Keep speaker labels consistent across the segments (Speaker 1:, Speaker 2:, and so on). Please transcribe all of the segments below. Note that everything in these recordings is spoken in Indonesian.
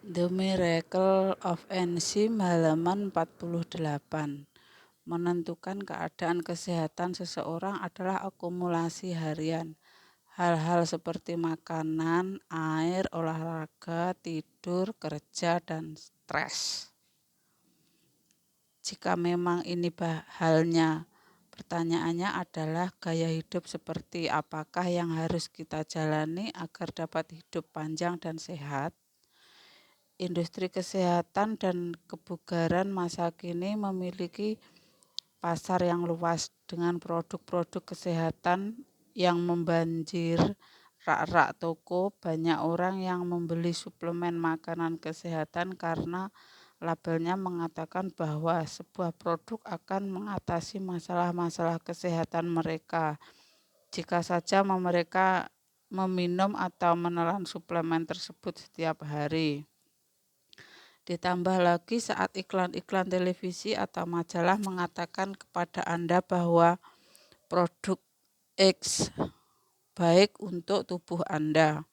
Speaker 1: The Miracle of Enzim halaman 48. Menentukan keadaan kesehatan seseorang adalah akumulasi harian. Hal-hal seperti makanan, air, olahraga, tidur, kerja, dan stres. Jika memang ini halnya, pertanyaannya adalah gaya hidup seperti apakah yang harus kita jalani agar dapat hidup panjang dan sehat? Industri kesehatan dan kebugaran masa kini memiliki pasar yang luas dengan produk-produk kesehatan yang membanjir rak-rak toko. Banyak orang yang membeli suplemen makanan kesehatan karena labelnya mengatakan bahwa sebuah produk akan mengatasi masalah-masalah kesehatan mereka. Jika saja mereka meminum atau menelan suplemen tersebut setiap hari. Ditambah lagi saat iklan-iklan televisi atau majalah mengatakan kepada Anda bahwa produk X baik untuk tubuh Anda.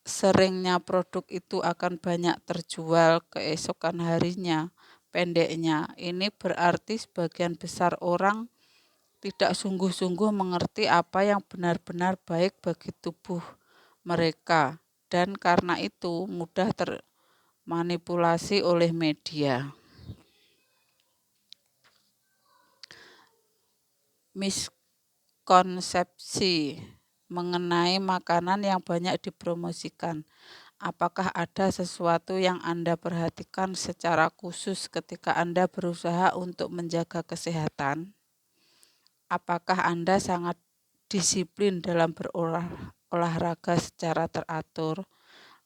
Speaker 1: Seringnya produk itu akan banyak terjual keesokan harinya. Pendeknya, ini berarti sebagian besar orang tidak sungguh-sungguh mengerti apa yang benar-benar baik bagi tubuh mereka. Dan karena itu mudah manipulasi oleh media. Miskonsepsi mengenai makanan yang banyak dipromosikan. Apakah ada sesuatu yang Anda perhatikan secara khusus ketika Anda berusaha untuk menjaga kesehatan? Apakah Anda sangat disiplin dalam berolahraga secara teratur,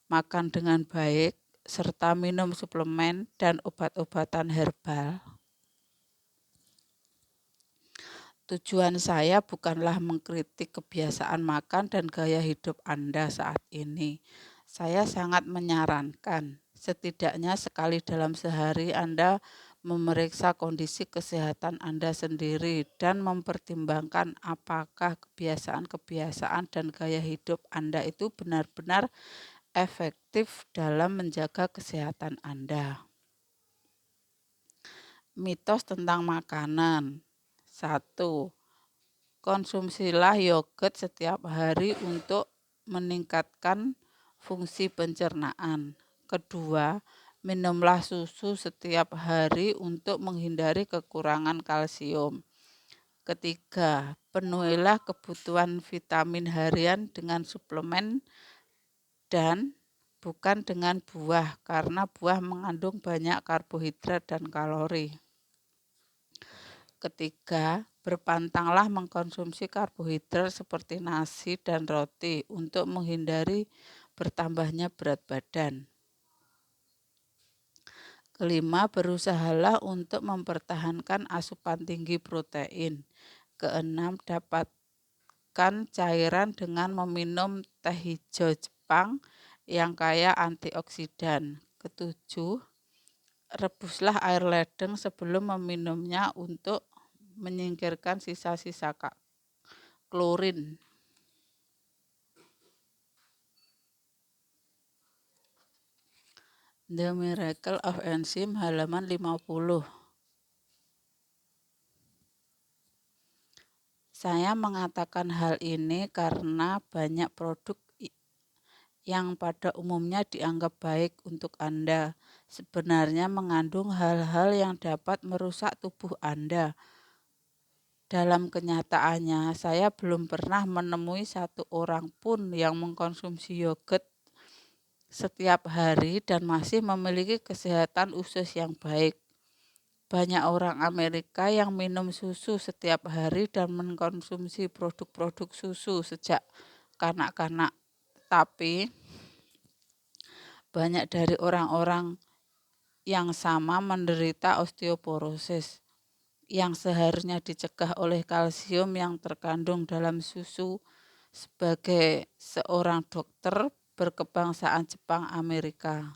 Speaker 1: makan dengan baik, serta minum suplemen dan obat-obatan herbal? Tujuan saya bukanlah mengkritik kebiasaan makan dan gaya hidup Anda saat ini. Saya sangat menyarankan, setidaknya sekali dalam sehari Anda memeriksa kondisi kesehatan Anda sendiri dan mempertimbangkan apakah kebiasaan-kebiasaan dan gaya hidup Anda itu benar-benar efektif dalam menjaga kesehatan Anda. Mitos tentang makanan. 1. Konsumsilah yogurt setiap hari untuk meningkatkan fungsi pencernaan. Kedua, minumlah susu setiap hari untuk menghindari kekurangan kalsium. Ketiga, penuhilah kebutuhan vitamin harian dengan suplemen dan bukan dengan buah, karena buah mengandung banyak karbohidrat dan kalori. Ketiga, berpantanglah mengkonsumsi karbohidrat seperti nasi dan roti untuk menghindari bertambahnya berat badan. Kelima, berusahalah untuk mempertahankan asupan tinggi protein. Keenam, dapatkan cairan dengan meminum teh hijau Jepang yang kaya antioksidan. Ketujuh, rebuslah air ledeng sebelum meminumnya untuk menyingkirkan sisa-sisa klorin. The Miracle of Enzim halaman 50. Saya mengatakan hal ini karena banyak produk yang pada umumnya dianggap baik untuk Anda sebenarnya mengandung hal-hal yang dapat merusak tubuh Anda. Dalam kenyataannya, saya belum pernah menemui satu orang pun yang mengkonsumsi yogurt setiap hari dan masih memiliki kesehatan usus yang baik. Banyak orang Amerika yang minum susu setiap hari dan mengkonsumsi produk-produk susu sejak kanak-kanak. Tapi banyak dari orang-orang yang sama menderita osteoporosis yang seharusnya dicegah oleh kalsium yang terkandung dalam susu. Sebagai seorang dokter berkebangsaan Jepang Amerika,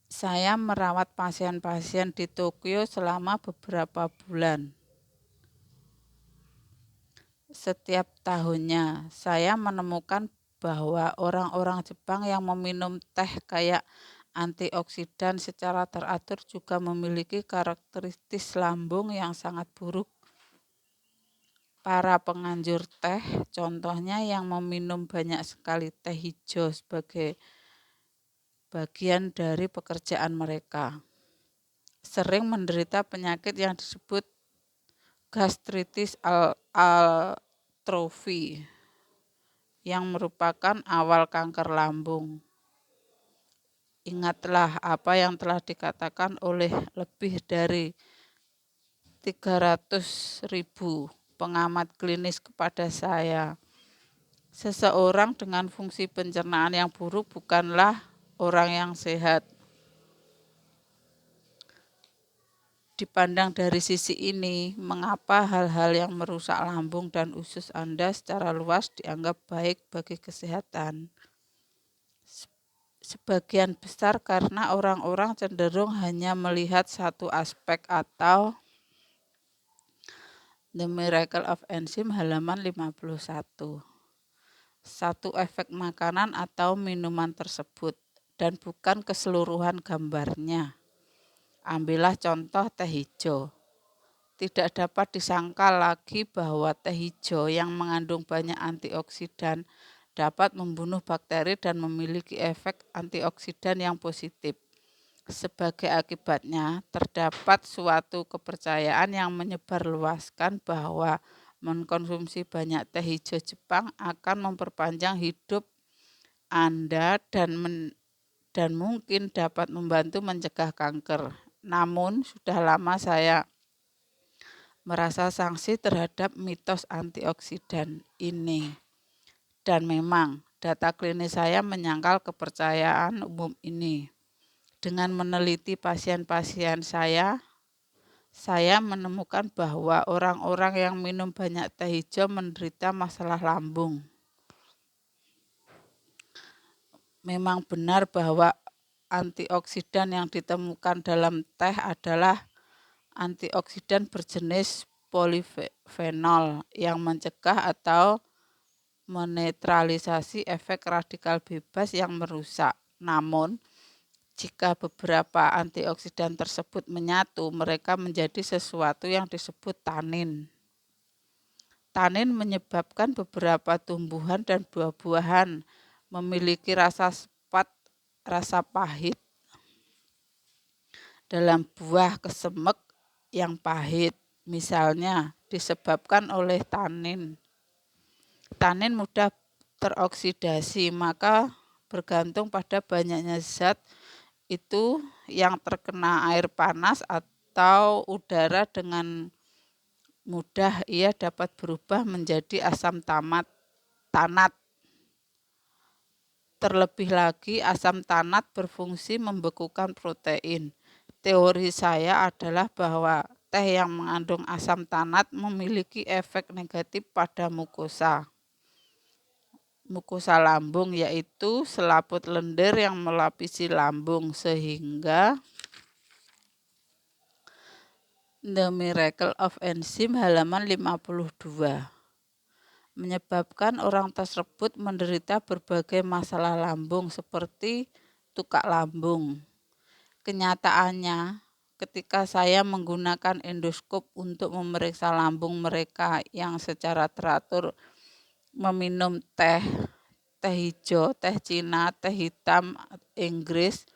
Speaker 1: saya merawat pasien-pasien di Tokyo selama beberapa bulan. Setiap tahunnya, saya menemukan bahwa orang-orang Jepang yang meminum teh kayak antioksidan secara teratur juga memiliki karakteristik lambung yang sangat buruk. Para penganjur teh, contohnya yang meminum banyak sekali teh hijau sebagai bagian dari pekerjaan mereka, sering menderita penyakit yang disebut gastritis atrofi yang merupakan awal kanker lambung. Ingatlah apa yang telah dikatakan oleh lebih dari 300.000 pengamat klinis kepada saya. Seseorang dengan fungsi pencernaan yang buruk bukanlah orang yang sehat. Dipandang dari sisi ini, mengapa hal-hal yang merusak lambung dan usus Anda secara luas dianggap baik bagi kesehatan? Sebagian besar karena orang-orang cenderung hanya melihat satu aspek atau The Miracle of Enzyme halaman 51. Satu efek makanan atau minuman tersebut dan bukan keseluruhan gambarnya. Ambillah contoh teh hijau. Tidak dapat disangka lagi bahwa teh hijau yang mengandung banyak antioksidan dapat membunuh bakteri dan memiliki efek antioksidan yang positif. Sebagai akibatnya, terdapat suatu kepercayaan yang menyebarluaskan bahwa mengkonsumsi banyak teh hijau Jepang akan memperpanjang hidup Anda dan mungkin dapat membantu mencegah kanker. Namun, sudah lama saya merasa sangsi terhadap mitos antioksidan ini. Dan memang, data klinis saya menyangkal kepercayaan umum ini. Dengan meneliti pasien-pasien saya menemukan bahwa orang-orang yang minum banyak teh hijau menderita masalah lambung. Memang benar bahwa antioksidan yang ditemukan dalam teh adalah antioksidan berjenis polifenol yang mencegah atau menetralisasi efek radikal bebas yang merusak. Namun, jika beberapa antioksidan tersebut menyatu, mereka menjadi sesuatu yang disebut tanin. Tanin menyebabkan beberapa tumbuhan dan buah-buahan memiliki rasa sepat, rasa pahit. Dalam buah kesemek yang pahit, misalnya, disebabkan oleh tanin. Tanin mudah teroksidasi, maka bergantung pada banyaknya zat itu yang terkena air panas atau udara dengan mudah ia dapat berubah menjadi asam tanat. Terlebih lagi asam tanat berfungsi membekukan protein. Teori saya adalah bahwa teh yang mengandung asam tanat memiliki efek negatif pada mukosa lambung, yaitu selaput lendir yang melapisi lambung, sehingga The Miracle of Enzyme halaman 52 menyebabkan orang tersebut menderita berbagai masalah lambung seperti tukak lambung. Kenyataannya, ketika saya menggunakan endoskop untuk memeriksa lambung mereka yang secara teratur meminum teh hijau, teh Cina, teh hitam Inggris,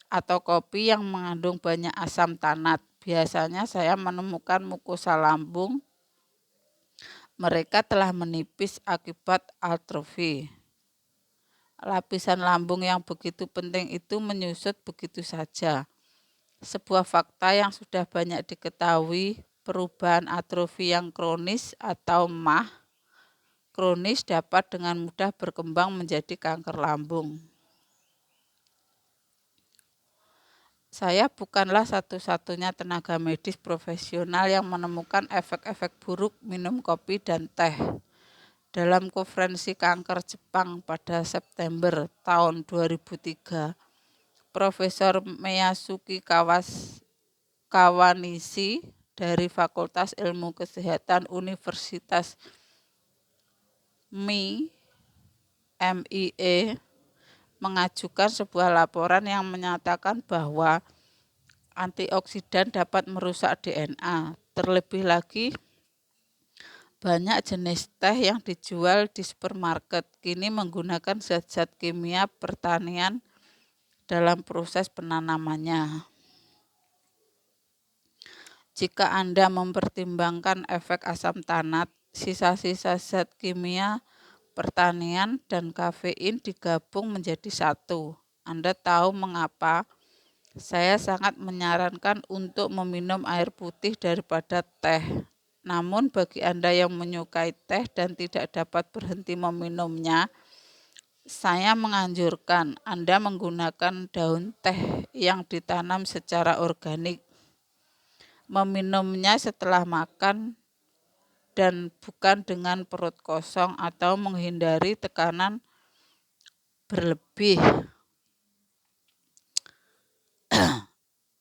Speaker 1: atau kopi yang mengandung banyak asam tanat. Biasanya saya menemukan mukosa lambung mereka telah menipis akibat atrofi. Lapisan lambung yang begitu penting itu menyusut begitu saja. Sebuah fakta yang sudah banyak diketahui, perubahan atrofi yang kronis atau MAH kronis dapat dengan mudah berkembang menjadi kanker lambung. Saya bukanlah satu-satunya tenaga medis profesional yang menemukan efek-efek buruk minum kopi dan teh. Dalam konferensi kanker Jepang pada September tahun 2003, Profesor Miyasuki Kawanishi dari Fakultas Ilmu Kesehatan Universitas Mie MIE mengajukan sebuah laporan yang menyatakan bahwa antioksidan dapat merusak DNA. Terlebih lagi, banyak jenis teh yang dijual di supermarket kini menggunakan zat-zat kimia pertanian dalam proses penanamannya. Jika Anda mempertimbangkan efek asam tanat, sisa-sisa zat kimia pertanian dan kafein digabung menjadi satu. Anda tahu mengapa? Saya sangat menyarankan untuk meminum air putih daripada teh. Namun bagi Anda yang menyukai teh dan tidak dapat berhenti meminumnya, saya menganjurkan Anda menggunakan daun teh yang ditanam secara organik. Meminumnya setelah makan dan bukan dengan perut kosong atau menghindari tekanan berlebih.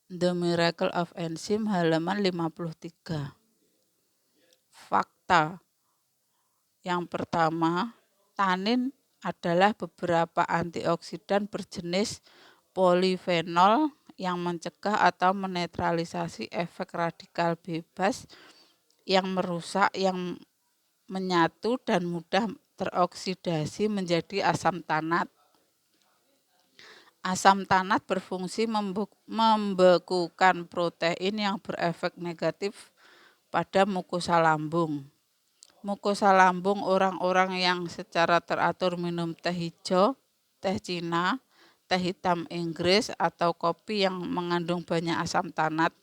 Speaker 1: The Miracle of Enzyme halaman 53. Fakta. Yang pertama, tanin adalah beberapa antioksidan berjenis polifenol yang mencegah atau menetralisasi efek radikal bebas yang merusak yang menyatu dan mudah teroksidasi menjadi asam tanat. Asam tanat berfungsi membekukan protein yang berefek negatif pada mukosa lambung. Mukosa lambung orang-orang yang secara teratur minum teh hijau, teh Cina, teh hitam Inggris, atau kopi yang mengandung banyak asam tanat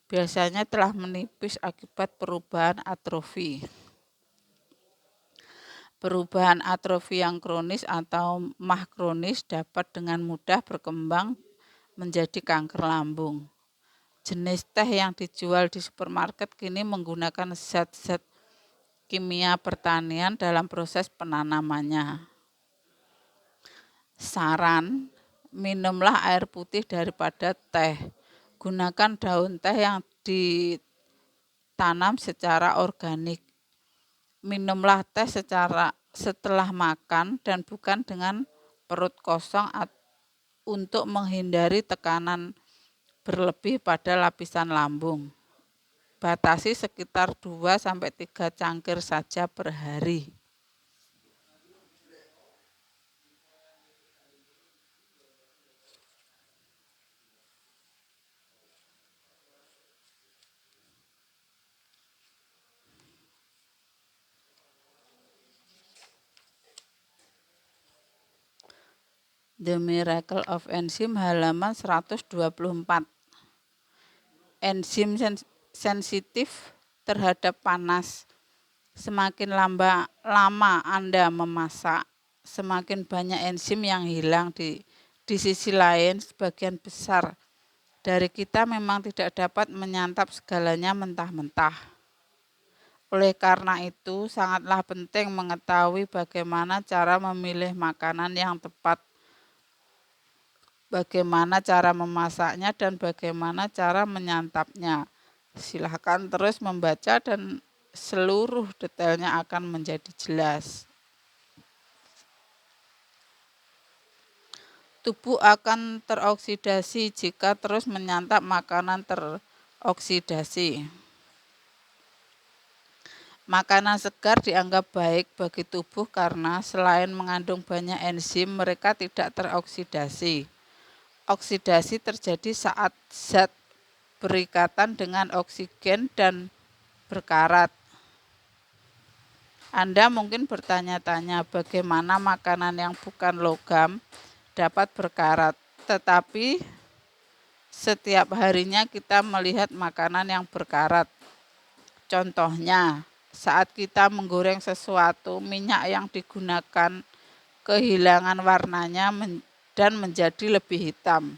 Speaker 1: biasanya telah menipis akibat perubahan atrofi. Perubahan atrofi yang kronis atau MAH kronis dapat dengan mudah berkembang menjadi kanker lambung. Jenis teh yang dijual di supermarket kini menggunakan zat-zat kimia pertanian dalam proses penanamannya. Saran, minumlah air putih daripada teh. Gunakan daun teh yang ditanam secara organik. Minumlah teh setelah makan dan bukan dengan perut kosong untuk menghindari tekanan berlebih pada lapisan lambung. Batasi sekitar 2-3 cangkir saja per hari. The Miracle of Enzyme halaman 124. Enzim sensitif terhadap panas. Semakin lama Anda memasak, semakin banyak enzim yang hilang. Di sisi lain, sebagian besar dari kita memang tidak dapat menyantap segalanya mentah-mentah. Oleh karena itu, sangatlah penting mengetahui bagaimana cara memilih makanan yang tepat, bagaimana cara memasaknya, dan bagaimana cara menyantapnya. Silakan terus membaca dan seluruh detailnya akan menjadi jelas. Tubuh akan teroksidasi jika terus menyantap makanan teroksidasi. Makanan segar dianggap baik bagi tubuh karena selain mengandung banyak enzim, mereka tidak teroksidasi. Oksidasi terjadi saat zat berikatan dengan oksigen dan berkarat. Anda mungkin bertanya-tanya bagaimana makanan yang bukan logam dapat berkarat, tetapi setiap harinya kita melihat makanan yang berkarat. Contohnya, saat kita menggoreng sesuatu, minyak yang digunakan kehilangan warnanya dan menjadi lebih hitam.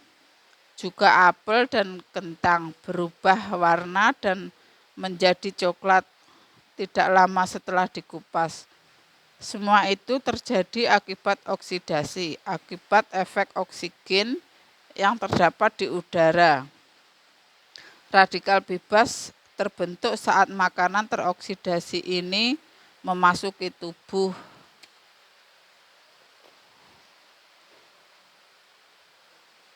Speaker 1: Juga apel dan kentang berubah warna dan menjadi coklat tidak lama setelah dikupas. Semua itu terjadi akibat oksidasi, akibat efek oksigen yang terdapat di udara. Radikal bebas terbentuk saat makanan teroksidasi ini memasuki tubuh.